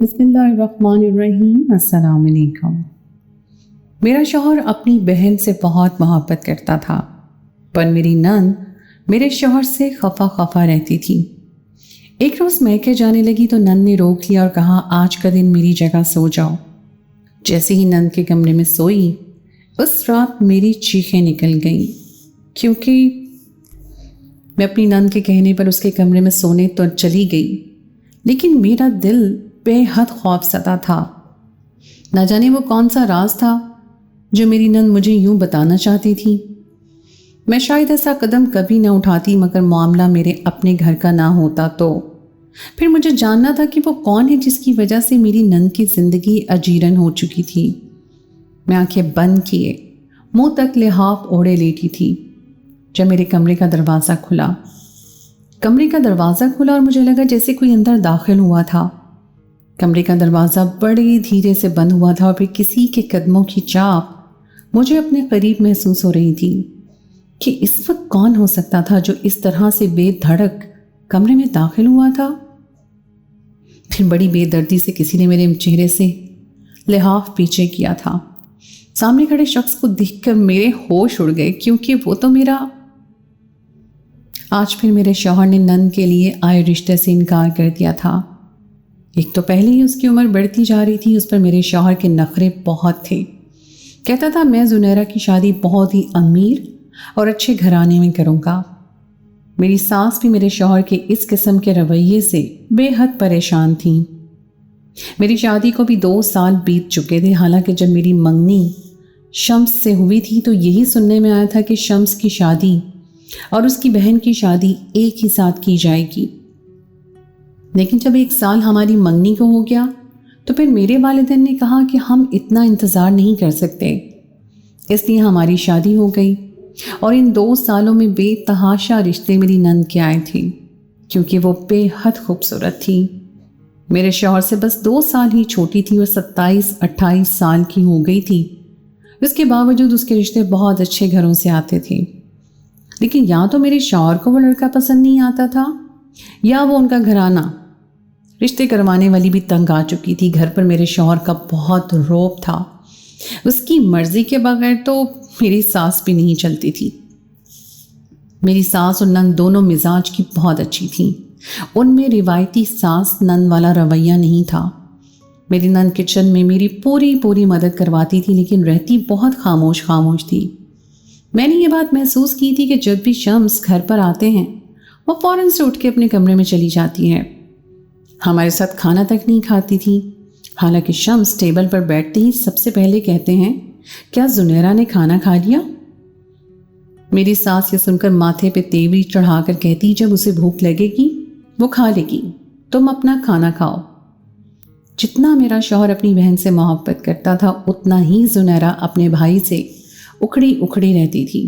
बिस्मिल्लाहिर्रहमानिर्रहीम। अस्सलाम वालेकुम। मेरा शौहर अपनी बहन से बहुत मोहब्बत करता था, पर मेरी नंद मेरे शौहर से खफा खफा रहती थी। एक रोज़ मैके जाने लगी तो नंद ने रोक लिया और कहा, आज का दिन मेरी जगह सो जाओ। जैसे ही नंद के कमरे में सोई, उस रात मेरी चीखें निकल गईं, क्योंकि मैं अपनी नंद के कहने पर उसके कमरे में सोने तो चली गई, लेकिन मेरा दिल बेहद खौफज़दा था। न जाने वो कौन सा राज था जो मेरी नंद मुझे यूं बताना चाहती थी। मैं शायद ऐसा कदम कभी ना उठाती, मगर मामला मेरे अपने घर का ना होता तो फिर मुझे जानना था कि वो कौन है जिसकी वजह से मेरी नंद की ज़िंदगी अजीरन हो चुकी थी। मैं आंखें बंद किए मुंह तक लिहाफ ओढ़े लेटी थी जब मेरे कमरे का दरवाज़ा खुला। कमरे का दरवाज़ा खुला और मुझे लगा जैसे कोई अंदर दाखिल हुआ था। कमरे का दरवाज़ा बड़े धीरे से बंद हुआ था और फिर किसी के कदमों की चाप मुझे अपने करीब महसूस हो रही थी कि इस वक्त कौन हो सकता था जो इस तरह से बेधड़क कमरे में दाखिल हुआ था। फिर बड़ी बेदर्दी से किसी ने मेरे चेहरे से लिहाफ पीछे किया था। सामने खड़े शख्स को देखकर मेरे होश उड़ गए, क्योंकि वो तो मेरा आज फिर मेरे शौहर ने नंद के लिए आए रिश्ते से इनकार कर दिया था। एक तो पहले ही उसकी उम्र बढ़ती जा रही थी, उस पर मेरे शौहर के नखरे बहुत थे। कहता था मैं जुनैरा की शादी बहुत ही अमीर और अच्छे घराने में करूँगा। मेरी सास भी मेरे शौहर के इस किस्म के रवैये से बेहद परेशान थी। मेरी शादी को भी 2 साल बीत चुके थे। हालांकि जब मेरी मंगनी शम्स से हुई थी तो यही सुनने में आया था कि शम्स की शादी और उसकी बहन की शादी एक ही साथ की जाएगी। लेकिन जब 1 साल हमारी मंगनी को हो गया तो फिर मेरे वालिदैन ने कहा कि हम इतना इंतज़ार नहीं कर सकते, इसलिए हमारी शादी हो गई। और इन 2 सालों में बेतहाशा रिश्ते मेरी नंद के आए थे, क्योंकि वो बेहद खूबसूरत थी। मेरे शौहर से बस 2 साल ही छोटी थी और 27-28 साल की हो गई थी। इसके बावजूद उसके रिश्ते बहुत अच्छे घरों से आते थे। लेकिन या तो मेरे शौहर को वो लड़का पसंद नहीं आता था, या वो उनका घराना रिश्ते करवाने वाली भी तंग आ चुकी थी। घर पर मेरे शौहर का बहुत रौब था। उसकी मर्जी के बगैर तो मेरी सास भी नहीं चलती थी। मेरी सास और नंद दोनों मिजाज की बहुत अच्छी थी। उनमें रिवायती सास नंद वाला रवैया नहीं था। मेरी नंद किचन में मेरी पूरी मदद करवाती थी, लेकिन रहती बहुत खामोश थी। मैंने ये बात महसूस की थी कि जब भी शम्स घर पर आते हैं वो फ़ौरन से उठ के अपने कमरे में चली जाती है। हमारे साथ खाना तक नहीं खाती थी। हालांकि शम्स टेबल पर बैठते ही सबसे पहले कहते हैं, क्या जुनैरा ने खाना खा लिया? मेरी सास ये सुनकर माथे पे तेवरी चढ़ाकर कहती, जब उसे भूख लगेगी वो खा लेगी, तुम अपना खाना खाओ। जितना मेरा शौहर अपनी बहन से मोहब्बत करता था, उतना ही जुनैरा अपने भाई से उखड़ी रहती थी।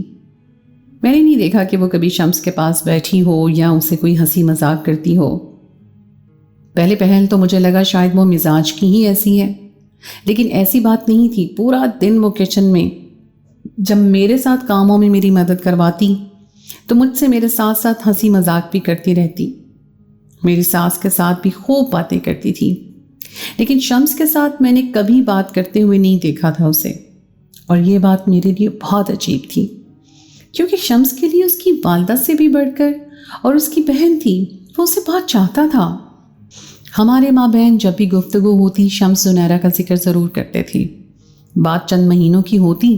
मैंने नहीं देखा कि वो कभी शम्स के पास बैठी हो या उसे कोई हंसी मजाक करती हो। पहले पहल तो मुझे लगा शायद वो मिजाज की ही ऐसी है, लेकिन ऐसी बात नहीं थी। पूरा दिन वो किचन में जब मेरे साथ कामों में मेरी मदद करवाती तो मुझसे मेरे साथ साथ हंसी मजाक भी करती रहती। मेरी सास के साथ भी खूब बातें करती थी, लेकिन शम्स के साथ मैंने कभी बात करते हुए नहीं देखा था उसे। और ये बात मेरे लिए बहुत अजीब थी, क्योंकि शम्स के लिए उसकी वालदा से भी बढ़कर और उसकी बहन थी, वो उसे बहुत चाहता था। हमारे माँ बहन जब भी गुफ्तगू होती, शम्स जुनैरा का जिक्र ज़रूर करते थे। बात चंद महीनों की होती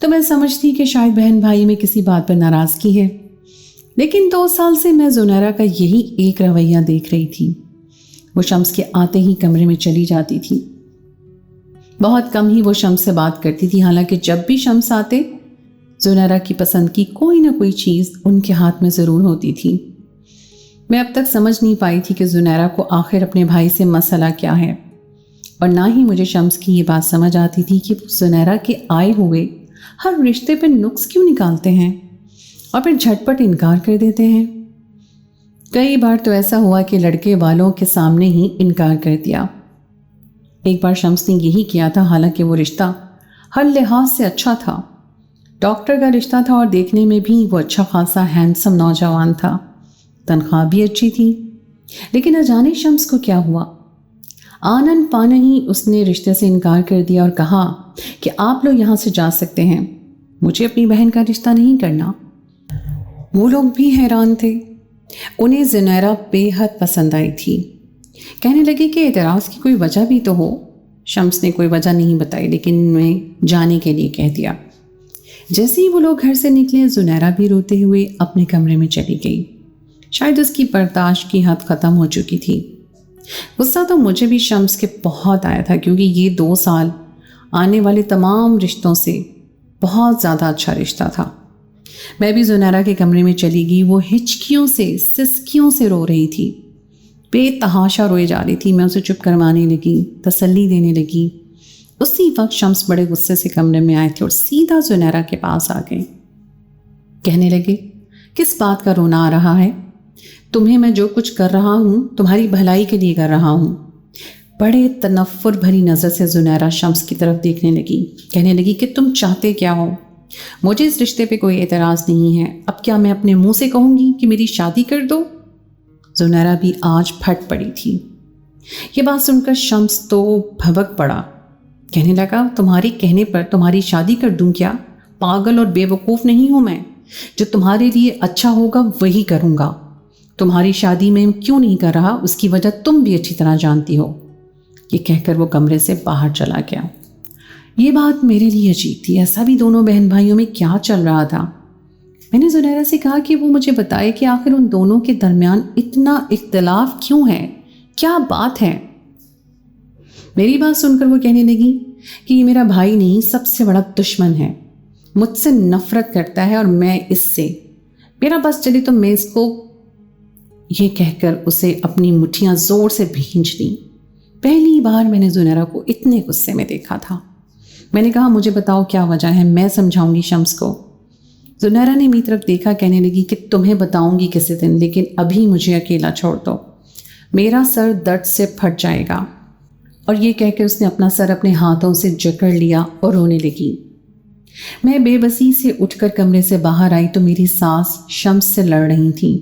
तो मैं समझती कि शायद बहन भाई में किसी बात पर नाराज़गी है, लेकिन 2 साल से मैं जुनैरा का यही एक रवैया देख रही थी। वो शम्स के आते ही कमरे में चली जाती थी। बहुत कम ही वो शम्स से बात करती थी। हालांकि जब भी शम्स आते, जुनैरा की पसंद की कोई ना कोई चीज़ उनके हाथ में ज़रूर होती थी। मैं अब तक समझ नहीं पाई थी कि जुनैरा को आखिर अपने भाई से मसला क्या है, और ना ही मुझे शम्स की ये बात समझ आती थी कि जुनैरा के आए हुए हर रिश्ते पर नुक्स क्यों निकालते हैं और फिर झटपट इनकार कर देते हैं। कई बार तो ऐसा हुआ कि लड़के वालों के सामने ही इनकार कर दिया। एक बार शम्स ने यही किया था। हालांकि वो रिश्ता हर लिहाज से अच्छा था। डॉक्टर का रिश्ता था और देखने में भी वो अच्छा खासा हैंडसम नौजवान था। तनख्वाह भी अच्छी थी। लेकिन न जाने शम्स को क्या हुआ। आनन पान ही उसने रिश्ते से इनकार कर दिया और कहा कि आप लोग यहाँ से जा सकते हैं, मुझे अपनी बहन का रिश्ता नहीं करना। वो लोग भी हैरान थे। उन्हें ज़ुनैरा बेहद पसंद आई थी। कहने लगे कि एतराज़ की कोई वजह भी तो हो। शम्स ने कोई वजह नहीं बताई, लेकिन उन्हें जाने के लिए कह दिया। जैसे ही वो लोग घर से निकले, ज़ुनैरा भी रोते हुए अपने कमरे में चली गई। शायद उसकी बर्दाश्त की हद ख़त्म हो चुकी थी। गुस्सा तो मुझे भी शम्स के बहुत आया था, क्योंकि ये 2 साल आने वाले तमाम रिश्तों से बहुत ज़्यादा अच्छा रिश्ता था। मैं भी ज़ुनैरा के कमरे में चली गई। वो हिचकियों से, सिसकियों से रो रही थी, बेतहाशा रोए जा रही थी। मैं उसे चुप करवाने लगी, तसल्ली देने लगी। उसी वक्त शम्स बड़े गुस्से से कमरे में आए थे और सीधा ज़ुनैरा के पास आ गए। कहने लगे, किस बात का रोना आ रहा है? तुम्हें मैं जो कुछ कर रहा हूँ तुम्हारी भलाई के लिए कर रहा हूँ। बड़े तनफ्फुर भरी नज़र से ज़ुनैरा शम्स की तरफ देखने लगी। कहने लगी कि तुम चाहते क्या हो? मुझे इस रिश्ते पे कोई एतराज़ नहीं है। अब क्या मैं अपने मुंह से कहूँगी कि मेरी शादी कर दो? ज़ुनैरा भी आज फट पड़ी थी। ये बात सुनकर शम्स तो भभक पड़ा। कहने लगा, तुम्हारे कहने पर तुम्हारी शादी कर दूं क्या? पागल और बेवकूफ़ नहीं हूँ मैं। जो तुम्हारे लिए अच्छा होगा वही करूँगा। तुम्हारी शादी में क्यों नहीं कर रहा उसकी वजह तुम भी अच्छी तरह जानती हो। ये कहकर वो कमरे से बाहर चला गया। ये बात मेरे लिए अजीब थी। ऐसा भी दोनों बहन भाइयों में क्या चल रहा था? मैंने ज़ुनैरा से कहा कि वो मुझे बताए कि आखिर उन दोनों के दरमियान इतना इख्तलाफ क्यों है, क्या बात है? मेरी बात सुनकर वो कहने लगी कि ये मेरा भाई नहीं, सबसे बड़ा दुश्मन है। मुझसे नफरत करता है और मैं इससे। मेरा बस चली तो मैं इसको। ये कहकर उसे अपनी मुट्ठियाँ ज़ोर से भींच ली। पहली बार मैंने ज़ुनैरा को इतने गुस्से में देखा था। मैंने कहा, मुझे बताओ क्या वजह है, मैं समझाऊंगी शम्स को। ज़ुनैरा ने मेरी तरफ देखा, कहने लगी कि तुम्हें बताऊंगी किसी दिन, लेकिन अभी मुझे अकेला छोड़ दो, मेरा सर दर्द से फट जाएगा। और ये कहकर उसने अपना सर अपने हाथों से जकड़ लिया और रोने लगी। मैं बेबसी से उठकर कमरे से बाहर आई तो मेरी सास शम्स से लड़ रही थी।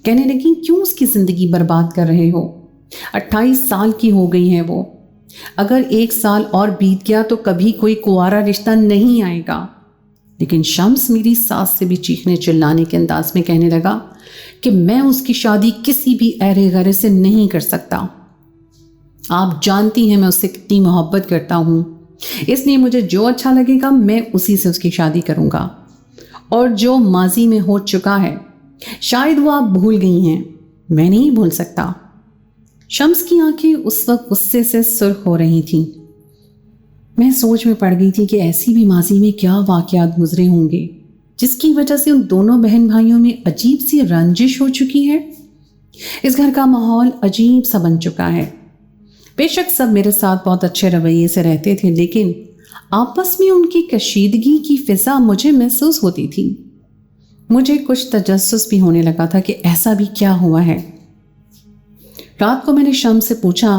कहने लगी, क्यों उसकी ज़िंदगी बर्बाद कर रहे हो? 28 साल की हो गई है वो। अगर 1 साल और बीत गया तो कभी कोई कुंवारा रिश्ता नहीं आएगा। लेकिन शम्स मेरी सास से भी चीखने चिल्लाने के अंदाज में कहने लगा कि मैं उसकी शादी किसी भी ऐरे गैरे से नहीं कर सकता। आप जानती हैं मैं उससे कितनी मोहब्बत करता हूँ, इसलिए मुझे जो अच्छा लगेगा मैं उसी से उसकी शादी करूँगा। और जो माजी में हो चुका है शायद वो आप भूल गई हैं, मैं नहीं भूल सकता। शम्स की आंखें उस वक्त गुस्से से सुर्ख हो रही थीं। मैं सोच में पड़ गई थी कि ऐसी भी माजी में क्या वाक़यात गुजरे होंगे जिसकी वजह से उन दोनों बहन भाइयों में अजीब सी रंजिश हो चुकी है। इस घर का माहौल अजीब सा बन चुका है। बेशक सब मेरे साथ बहुत अच्छे रवैये से रहते थे, लेकिन आपस में उनकी कशीदगी की फ़िज़ा मुझे महसूस होती थी। मुझे कुछ तजस्सुस भी होने लगा था कि ऐसा भी क्या हुआ है। रात को मैंने शम्स से पूछा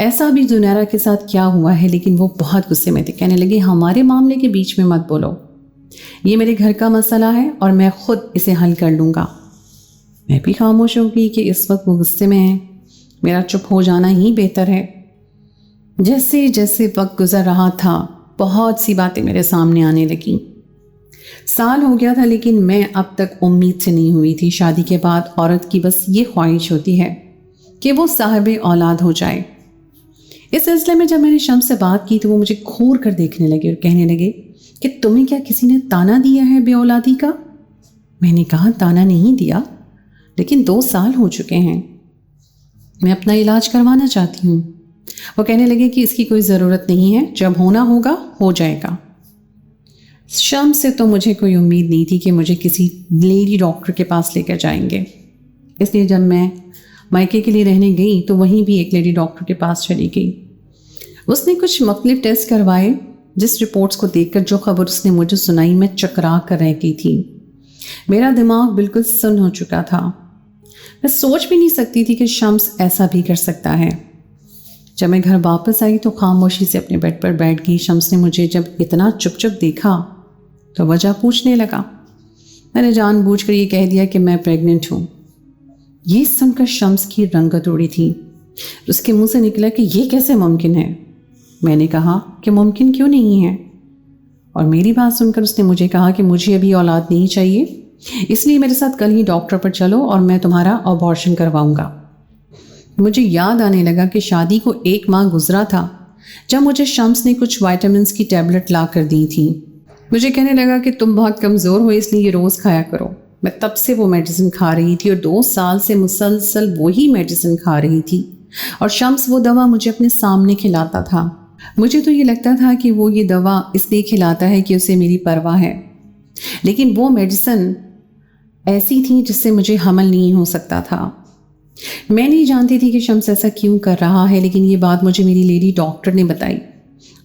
ऐसा भी ज़ुनैरा के साथ क्या हुआ है, लेकिन वो बहुत गुस्से में थे। कहने लगे, हमारे मामले के बीच में मत बोलो, ये मेरे घर का मसला है और मैं खुद इसे हल कर लूँगा। मैं भी खामोश हो गई कि इस वक्त वो गुस्से में है, मेरा चुप हो जाना ही बेहतर है। जैसे जैसे वक्त गुजर रहा था बहुत सी बातें मेरे सामने आने लगी। साल हो गया था, लेकिन मैं अब तक उम्मीद से नहीं हुई थी। शादी के बाद औरत की बस ये ख्वाहिश होती है कि वो साहिब औलाद हो जाए। इस सिलसिले में जब मैंने शम्स से बात की तो वो मुझे घूर कर देखने लगे और कहने लगे कि तुम्हें क्या किसी ने ताना दिया है बे औलादी का? मैंने कहा, ताना नहीं दिया, लेकिन 2 साल हो चुके हैं, मैं अपना इलाज करवाना चाहती हूँ। वो कहने लगे कि इसकी कोई ज़रूरत नहीं है, जब होना होगा हो जाएगा। शम्स से तो मुझे कोई उम्मीद नहीं थी कि मुझे किसी लेडी डॉक्टर के पास लेकर जाएंगे, इसलिए जब मैं मायके के लिए रहने गई तो वहीं भी एक लेडी डॉक्टर के पास चली गई। उसने कुछ मुख्तलिफ टेस्ट करवाए, जिस रिपोर्ट्स को देखकर जो खबर उसने मुझे सुनाई मैं चकरा कर रह गई थी। मेरा दिमाग बिल्कुल सुन्न हो चुका था। मैं सोच भी नहीं सकती थी कि शम्स ऐसा भी कर सकता है। जब मैं घर वापस आई तो खामोशी से अपने बेड पर बैठ गई। शम्स ने मुझे जब इतना चुप चुप देखा तो वजह पूछने लगा। मैंने जानबूझकर ये कह दिया कि मैं प्रेग्नेंट हूँ। ये सुनकर शम्स की रंगत उड़ी थी। اس کے منہ سے نکلا کہ یہ کیسے ممکن ہے؟ میں نے کہا کہ ممکن کیوں نہیں ہے؟ اور میری بات سن کر اس نے مجھے کہا کہ مجھے ابھی اولاد نہیں چاہیے، اس لیے میرے ساتھ کل ہی ڈاکٹر پر چلو اور میں تمہارا ابارشن کرواؤں گا۔ مجھے یاد آنے لگا کہ شادی کو 1 ماہ گزرا تھا جب مجھے شمس نے کچھ وائٹامنس کی ٹیبلٹ لا کر دی تھی۔ مجھے کہنے لگا کہ تم بہت کمزور ہو، اس لیے یہ روز کھایا کرو۔ میں تب سے وہ میڈیسن کھا رہی تھی اور 2 سال سے مسلسل وہی میڈیسن کھا رہی تھی، اور شمس وہ دوا مجھے اپنے سامنے کھلاتا تھا۔ مجھے تو یہ لگتا تھا کہ وہ یہ دوا اس لیے کھلاتا ہے کہ اسے میری پرواہ ہے، لیکن وہ میڈیسن ایسی تھی جس سے مجھے حمل نہیں ہو سکتا تھا۔ میں نہیں جانتی تھی کہ شمس ایسا کیوں کر رہا ہے، لیکن یہ بات مجھے میری لیڈی ڈاکٹر نے بتائی۔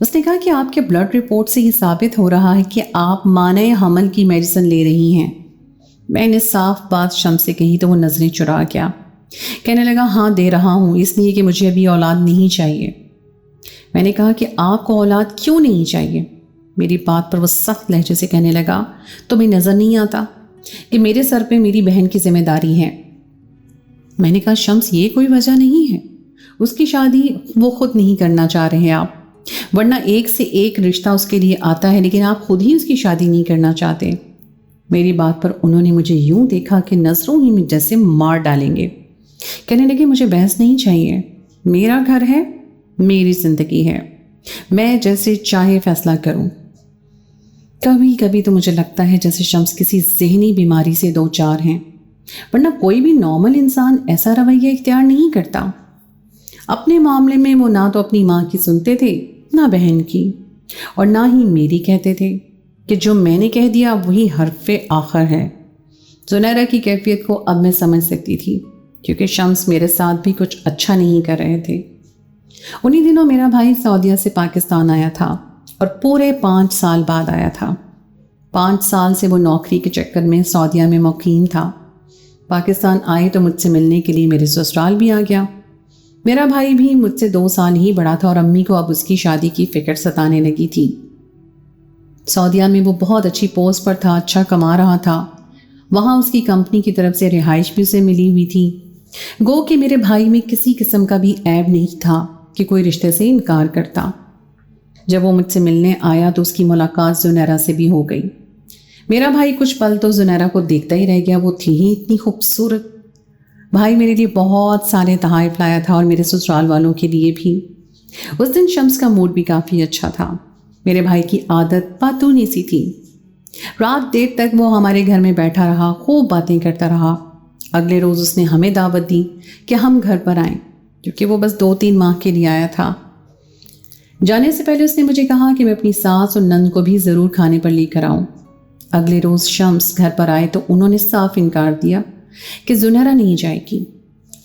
اس نے کہا کہ آپ کے بلڈ رپورٹ سے یہ ثابت ہو رہا ہے کہ آپ مانع حمل کی میڈیسن لے رہی ہیں۔ میں نے صاف بات شمس سے کہی تو وہ نظریں چرا گیا، کہنے لگا ہاں دے رہا ہوں، اس لیے کہ مجھے ابھی اولاد نہیں چاہیے۔ میں نے کہا کہ آپ کو اولاد کیوں نہیں چاہیے؟ میری بات پر وہ سخت لہجے سے کہنے لگا تمہیں نظر نہیں آتا کہ میرے سر پہ میری بہن کی ذمہ داری ہے؟ میں نے کہا شمس یہ کوئی وجہ نہیں ہے، اس کی شادی وہ خود نہیں کرنا چاہ رہے آپ، ورنہ 1 سے 1 رشتہ اس کے لیے آتا ہے، لیکن آپ خود ہی اس کی شادی نہیں کرنا چاہتے۔ میری بات پر انہوں نے مجھے یوں دیکھا کہ نظروں ہی میں جیسے مار ڈالیں گے۔ کہنے لگے مجھے بحث نہیں چاہیے، میرا گھر ہے، میری زندگی ہے، میں جیسے چاہے فیصلہ کروں۔ کبھی کبھی تو مجھے لگتا ہے جیسے شمس کسی ذہنی بیماری سے 2-4 ہیں، ورنہ کوئی بھی نارمل انسان ایسا رویہ اختیار نہیں کرتا۔ اپنے معاملے میں وہ نہ تو اپنی ماں کی سنتے تھے، نہ بہن کی، اور نہ ہی میری کہتے تھے کہ جو میں نے کہہ دیا وہی حرف آخر ہے۔ زنیرہ کی کیفیت کو اب میں سمجھ سکتی تھی، کیونکہ شمس میرے ساتھ بھی کچھ اچھا نہیں کر رہے تھے۔ انہی دنوں میرا بھائی سعودیہ سے پاکستان آیا تھا، اور پورے 5 سال بعد آیا تھا۔ 5 سال سے وہ نوکری کے چکر میں سعودیہ میں مقیم تھا۔ پاکستان آئے تو مجھ سے ملنے کے لیے میرے سسرال بھی آ گیا۔ میرا بھائی بھی مجھ سے 2 سال ہی بڑا تھا، اور امی کو اب اس کی شادی کی فکر ستانے لگی تھی۔ سعودیہ میں وہ بہت اچھی پوسٹ پر تھا، اچھا کما رہا تھا، وہاں اس کی کمپنی کی طرف سے رہائش بھی اسے ملی ہوئی تھی۔ گو کہ میرے بھائی میں کسی قسم کا بھی عیب نہیں تھا کہ کوئی رشتے سے انکار کرتا۔ جب وہ مجھ سے ملنے آیا تو اس کی ملاقات زنیرہ سے بھی ہو گئی۔ میرا بھائی کچھ پل تو زنیرہ کو دیکھتا ہی رہ گیا، وہ تھی ہی اتنی خوبصورت۔ بھائی میرے لیے بہت سارے تحائف لایا تھا، اور میرے سسرال والوں کے لیے بھی۔ اس دن شمس کا موڈ بھی کافی اچھا تھا۔ میرے بھائی کی عادت باتونی سی تھی۔ رات دیر تک وہ ہمارے گھر میں بیٹھا رہا، خوب باتیں کرتا رہا۔ اگلے روز اس نے ہمیں دعوت دی کہ ہم گھر پر آئیں، کیونکہ وہ بس 2-3 ماہ کے لیے آیا تھا۔ جانے سے پہلے اس نے مجھے کہا کہ میں اپنی ساس اور نند کو بھی ضرور کھانے پر لے کر آؤں۔ اگلے روز شمس گھر پر آئے تو انہوں نے صاف انکار دیا کہ زنیرہ نہیں جائے گی،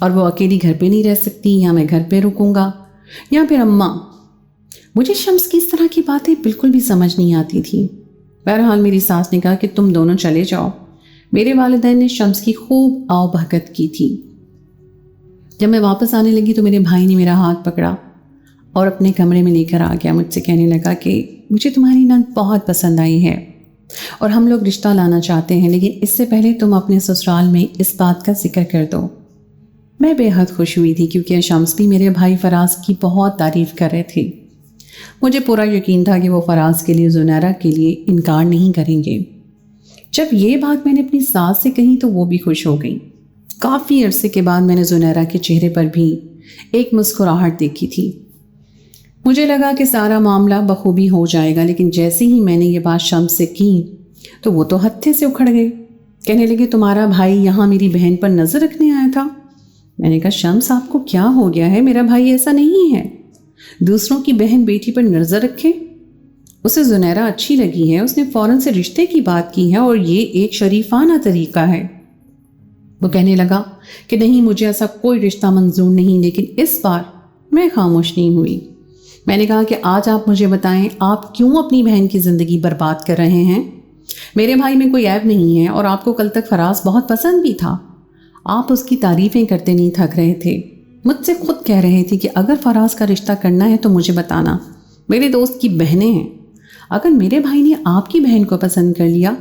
اور وہ اکیلی گھر پہ نہیں رہ سکتی، یا میں گھر پہ رکوں گا یا پھر اماں۔ مجھے شمس کی اس طرح کی باتیں بالکل بھی سمجھ نہیں آتی تھی۔ بہرحال میری ساس نے کہا کہ تم دونوں چلے جاؤ۔ میرے والدین نے شمس کی خوب آؤ بھگت کی تھی۔ جب میں واپس آنے لگی تو میرے بھائی نے میرا ہاتھ پکڑا اور اپنے کمرے میں لے کر آ گیا۔ مجھ سے کہنے لگا کہ مجھے تمہاری نند بہت پسند آئی ہے، اور ہم لوگ رشتہ لانا چاہتے ہیں، لیکن اس سے پہلے تم اپنے سسرال میں اس بات کا ذکر کر دو۔ میں بے حد خوش ہوئی تھی، کیونکہ شمس بھی میرے بھائی فراز کی بہت تعریف کر رہے تھے۔ مجھے پورا یقین تھا کہ وہ فراز کے لیے زنیرہ کے لیے انکار نہیں کریں گے۔ جب یہ بات میں نے اپنی ساس سے کہی تو وہ بھی خوش ہو گئی۔ کافی عرصے کے بعد میں نے زنیرہ کے چہرے پر بھی ایک مسکراہٹ دیکھی تھی۔ مجھے لگا کہ سارا معاملہ بخوبی ہو جائے گا، لیکن جیسے ہی میں نے یہ بات شمس سے کی تو وہ تو ہتھے سے اکھڑ گئے۔ کہنے لگے تمہارا بھائی یہاں میری بہن پر نظر رکھنے آیا تھا؟ میں نے کہا شمس آپ کو کیا ہو گیا ہے؟ میرا بھائی ایسا نہیں ہے، دوسروں کی بہن بیٹی پر نظر رکھے؟ اسے زنیرہ اچھی لگی ہے، اس نے فوراً سے رشتے کی بات کی ہے، اور یہ ایک شریفانہ طریقہ ہے۔ وہ کہنے لگا کہ نہیں، مجھے ایسا کوئی رشتہ منظور نہیں، لیکن اس بار میں خاموش نہیں ہوئی۔ میں نے کہا کہ آج آپ مجھے بتائیں آپ کیوں اپنی بہن کی زندگی برباد کر رہے ہیں؟ میرے بھائی میں کوئی عیب نہیں ہے، اور آپ کو کل تک فراز بہت پسند بھی تھا۔ آپ اس کی تعریفیں کرتے نہیں تھک رہے تھے، مجھ سے خود کہہ رہے تھے کہ اگر فراز کا رشتہ کرنا ہے تو مجھے بتانا، میرے دوست کی بہنیں ہیں۔ اگر میرے بھائی نے آپ کی بہن کو پسند کر لیا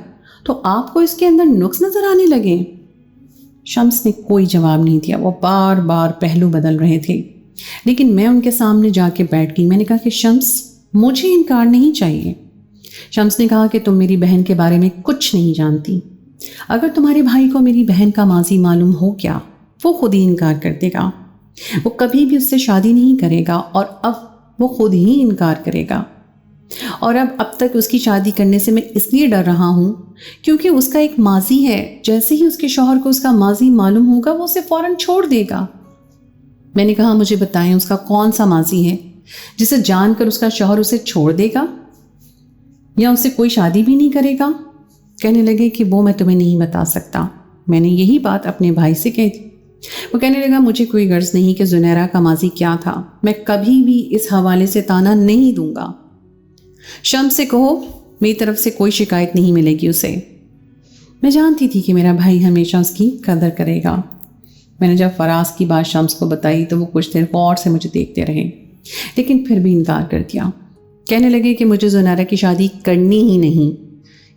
تو آپ کو اس کے اندر نقص نظر آنے لگے۔ शम्स ने कोई जवाब नहीं दिया। वो बार बार पहलू बदल रहे थे, लेकिन मैं उनके सामने जाके बैठ गई। मैंने कहा कि शम्स, मुझे इनकार नहीं चाहिए। शम्स ने कहा कि तुम मेरी बहन के बारे में कुछ नहीं जानती। अगर तुम्हारे भाई को मेरी बहन का माजी मालूम हो क्या, वो खुद ही इनकार कर देगा। वो कभी भी उससे शादी नहीं करेगा और अब वो खुद ही इनकार करेगा। और अब तक उसकी शादी करने से मैं इसलिए डर रहा हूँ क्योंकि उसका एक माजी है। जैसे ही उसके शौहर को उसका माजी मालूम होगा वो उसे फ़ौरन छोड़ देगा। मैंने कहा मुझे बताएं उसका कौन सा माजी है जिसे जानकर उसका शौहर उसे छोड़ देगा या उससे कोई शादी भी नहीं करेगा। कहने लगे कि वो मैं तुम्हें नहीं बता सकता। मैंने यही बात अपने भाई से कह दी। वो कहने लगा मुझे कोई गर्ज नहीं कि ज़ुनैरा का माजी क्या था, मैं कभी भी इस हवाले से ताना नहीं दूंगा। शम्स से कहो मेरी तरफ से कोई शिकायत नहीं मिलेगी उसे। मैं जानती थी कि मेरा भाई हमेशा उसकी कदर करेगा। मैंने जब फराज की बात शम्स को बताई तो वो कुछ देर गौर से मुझे देखते रहे, लेकिन फिर भी इनकार कर दिया। कहने लगे कि मुझे ज़ुनैरा की शादी करनी ही नहीं,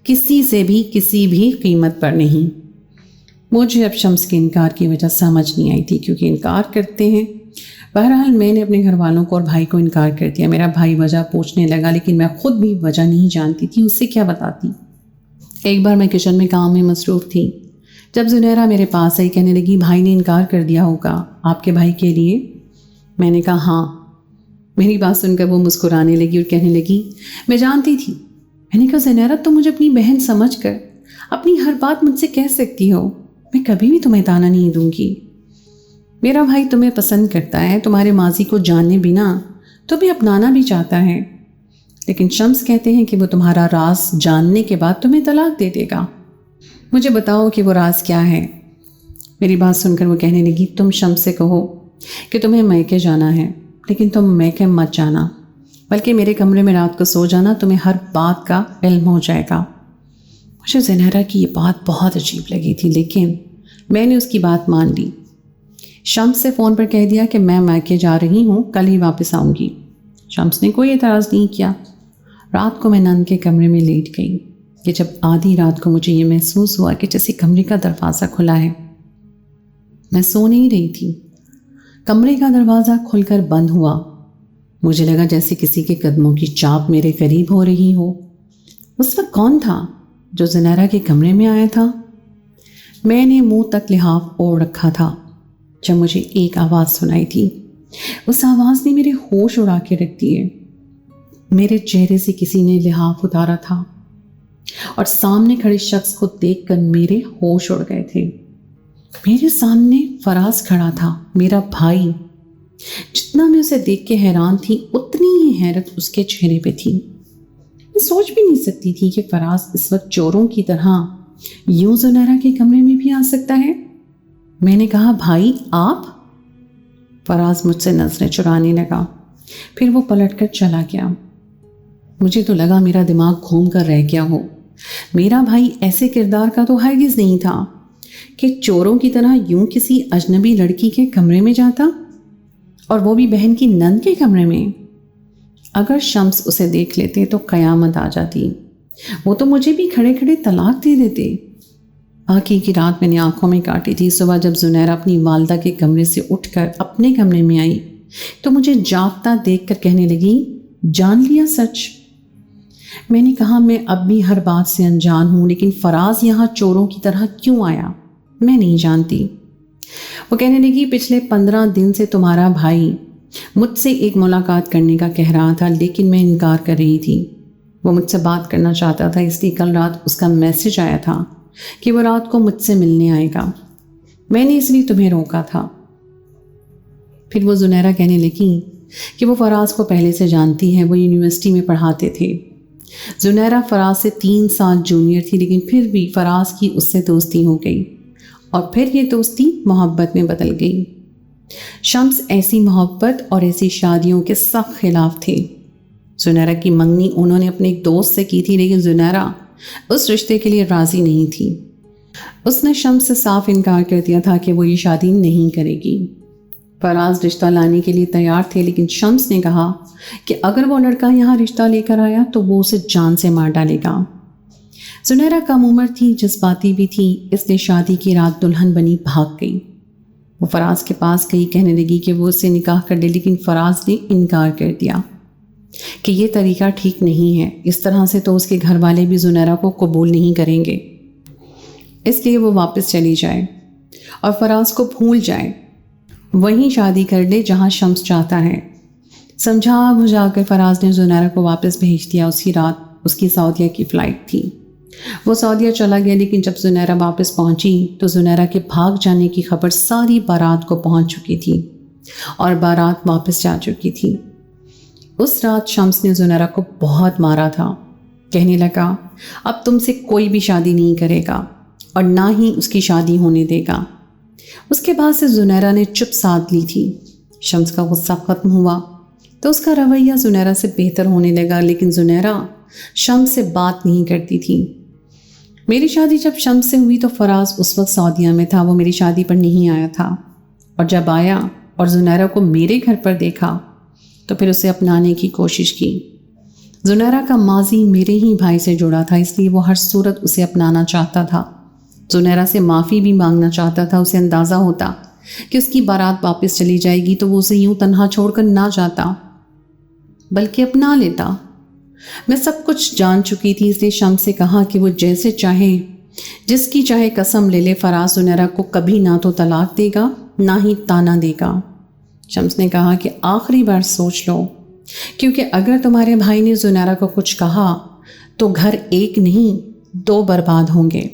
किसी से भी, किसी भी कीमत पर नहीं। मुझे अब शम्स के इनकार की वजह समझ नहीं आई थी, क्योंकि इनकार करते हैं। बहरहाल मैंने अपने घर वालों को और भाई को इनकार कर दिया। मेरा भाई वजह पूछने लगा, लेकिन मैं खुद भी वजह नहीं जानती थी, उससे क्या बताती। एक बार मैं किचन में काम में मसरूफ़ थी जब ज़ुनैरा मेरे पास आई। कहने लगी भाई ने इनकार कर दिया होगा आपके भाई के लिए। मैंने कहा हाँ। मेरी बात सुनकर वो मुस्कुराने लगी और कहने लगी मैं जानती थी। मैंने कहा ज़ुनैरा तुम मुझे अपनी बहन समझ कर अपनी हर बात मुझसे कह सकती हो, मैं कभी भी तुम्हें ताना नहीं दूंगी। मेरा भाई तुम्हें पसंद करता है, तुम्हारे माजी को जाने बिना तुम्हें अपनाना भी चाहता है, लेकिन शम्स कहते हैं कि वो तुम्हारा राज जानने के बाद तुम्हें तलाक दे देगा। मुझे बताओ कि वो राज क्या है। मेरी बात सुनकर वो कहने लगी तुम शम्स से कहो कि तुम्हें मैके जाना है, लेकिन तुम मैके मत जाना, बल्कि मेरे कमरे में रात को सो जाना, तुम्हें हर बात का इल्म हो जाएगा। मुझे ज़ुनैरा की ये बात बहुत अजीब लगी थी, लेकिन मैंने उसकी बात मान ली। शम्स से फ़ोन पर कह दिया कि मैं मैके जा रही हूँ, कल ही वापस आऊँगी। शम्स ने कोई एतराज़ नहीं किया। रात को मैं नंद के कमरे में लेट गई कि जब आधी रात को मुझे ये महसूस हुआ कि जैसे कमरे का दरवाज़ा खुला है। मैं सो नहीं रही थी, कमरे का दरवाज़ा खुलकर बंद हुआ। मुझे लगा जैसे किसी के कदमों की चाप मेरे करीब हो रही हो। उस वक्त कौन था जो ज़ुनैरा के कमरे में आया था? मैंने मुंह तक लिहाफ ओढ़ रखा था जब मुझे एक आवाज़ सुनाई थी। उस आवाज़ ने मेरे होश उड़ा के रख दिए। मेरे चेहरे से किसी ने लिहाफ उतारा था और सामने खड़े शख्स को देखकर मेरे होश उड़ गए थे। मेरे सामने फराज खड़ा था, मेरा भाई। जितना मैं उसे देख के हैरान थी, उतनी ही हैरत उसके चेहरे पे थी। मैं सोच भी नहीं सकती थी कि फराज इस वक्त चोरों की तरह यूं ज़ुनैरा के कमरे में भी आ सकता है। मैंने कहा भाई आप? फराज मुझसे नजरें चुराने लगा, फिर वो पलटकर चला गया। मुझे तो लगा मेरा दिमाग घूम कर रह गया हो। मेरा भाई ऐसे किरदार का तो हरगिज़ नहीं था कि चोरों की तरह यूं किसी अजनबी लड़की के कमरे में जाता, और वो भी बहन की नंद के कमरे में। अगर शम्स उसे देख लेते तो क़यामत आ जाती। वो तो मुझे भी खड़े खड़े तलाक दे देते। बाकी की रात मैंने आंखों में काटी थी। सुबह जब ज़ुनैरा अपनी वालदा के कमरे से उठकर अपने कमरे में आई तो मुझे जागता देखकर कहने लगी जान लिया सच। मैंने कहा मैं अब भी हर बात से अनजान हूँ, लेकिन फराज यहाँ चोरों की तरह क्यों आया मैं नहीं जानती। वो कहने लगी पिछले 15 दिन से तुम्हारा भाई मुझसे एक मुलाकात करने का कह रहा था, लेकिन मैं इनकार कर रही थी। वो मुझसे बात करना चाहता था, इसलिए कल रात उसका मैसेज आया था कि वो रात को मुझसे मिलने आएगा। मैंने इसलिए तुम्हें रोका था। फिर वो ज़ुनैरा कहने लगी कि वो फराज को पहले से जानती है, वो यूनिवर्सिटी में पढ़ाते थे। ज़ुनैरा फराज से 3 साल जूनियर थी, लेकिन फिर भी फराज की उससे दोस्ती हो गई और फिर ये दोस्ती मोहब्बत में बदल गई। शम्स ऐसी मोहब्बत और ऐसी शादियों के सख्त खिलाफ थे। ज़ुनैरा की मंगनी उन्होंने अपने एक दोस्त से की थी, लेकिन ज़ुनैरा उस रिश्ते के लिए राज़ी नहीं थी। उसने शम्स से साफ इनकार कर दिया था कि वो ये शादी नहीं करेगी। फराज रिश्ता लाने के लिए तैयार थे, लेकिन शम्स ने कहा कि अगर वो लड़का यहाँ रिश्ता लेकर आया तो वो उसे जान से मार डालेगा। زنیرہ کم عمر تھی، جذباتی بھی تھی، اس لیے شادی کی رات دلہن بنی بھاگ گئی۔ وہ فراز کے پاس گئی، کہنے لگی کہ وہ اس سے نکاح کر لے، لیکن فراز نے انکار کر دیا کہ یہ طریقہ ٹھیک نہیں ہے، اس طرح سے تو اس کے گھر والے بھی زنیرہ کو قبول نہیں کریں گے، اس لیے وہ واپس چلی جائے اور فراز کو بھول جائے، وہیں شادی کر لے جہاں شمس چاہتا ہے۔ سمجھا بجھا کر فراز نے زنیرہ کو واپس بھیج دیا۔ اسی رات اس کی سعودیہ کی فلائٹ تھی، وہ سعودیہ چلا گیا، لیکن جب زنیرہ واپس پہنچی تو زنیرہ کے بھاگ جانے کی خبر ساری بارات کو پہنچ چکی تھی اور بارات واپس جا چکی تھی۔ اس رات شمس نے زنیرہ کو بہت مارا تھا، کہنے لگا اب تم سے کوئی بھی شادی نہیں کرے گا اور نہ ہی اس کی شادی ہونے دے گا۔ اس کے بعد سے زنیرہ نے چپ سادھ لی تھی۔ شمس کا غصہ ختم ہوا تو اس کا رویہ زنیرہ سے بہتر ہونے لگا، لیکن زنیرہ شمس سے بات نہیں کرتی تھی۔ میری شادی جب شمس سے ہوئی تو فراز اس وقت سعودیہ میں تھا، وہ میری شادی پر نہیں آیا تھا، اور جب آیا اور زنیرہ کو میرے گھر پر دیکھا تو پھر اسے اپنانے کی کوشش کی۔ زنیرہ کا ماضی میرے ہی بھائی سے جڑا تھا، اس لیے وہ ہر صورت اسے اپنانا چاہتا تھا، زنیرہ سے معافی بھی مانگنا چاہتا تھا۔ اسے اندازہ ہوتا کہ اس کی بارات واپس چلی جائے گی تو وہ اسے یوں تنہا چھوڑ کر نہ جاتا بلکہ اپنا لیتا۔ میں سب کچھ جان چکی تھی، اس لیے شمس سے کہا کہ وہ جیسے چاہے، جس کی چاہے قسم لے لے، فراز زنیرہ کو کبھی نہ تو طلاق دے گا نہ ہی طعنہ دے گا۔ شمس نے کہا کہ آخری بار سوچ لو، کیونکہ اگر تمہارے بھائی نے زنیرہ کو کچھ کہا تو گھر ایک نہیں 2 برباد ہوں گے۔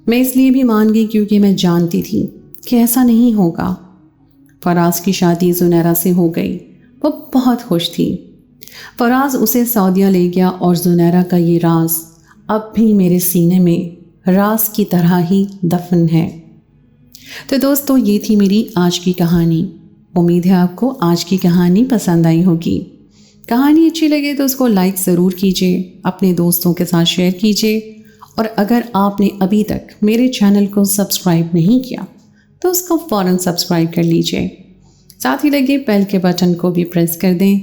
میں اس لیے بھی مان گئی کیونکہ میں جانتی تھی کہ ایسا نہیں ہوگا۔ فراز کی شادی زنیرہ سے ہو گئی، وہ بہت خوش تھی۔ فراز اسے سعودیہ لے گیا اور زنیرہ کا یہ راز اب بھی میرے سینے میں راز کی طرح ہی دفن ہے۔ تو دوستو، یہ تھی میری آج کی کہانی۔ امید ہے آپ کو آج کی کہانی پسند آئی ہوگی۔ کہانی اچھی لگے تو اس کو لائک ضرور کیجیے، اپنے دوستوں کے ساتھ شیئر کیجیے، اور اگر آپ نے ابھی تک میرے چینل کو سبسکرائب نہیں کیا تو اس کو فوراً سبسکرائب کر لیجیے، ساتھ ہی لگے بیل کے بٹن کو بھی پریس کر دیں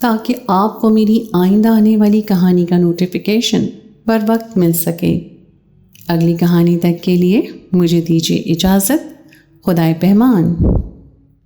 تاکہ آپ کو میری آئندہ آنے والی کہانی کا نوٹیفیکیشن بر وقت مل سکے۔ اگلی کہانی تک کے لیے مجھے دیجیے اجازت۔ خدائے پہمان۔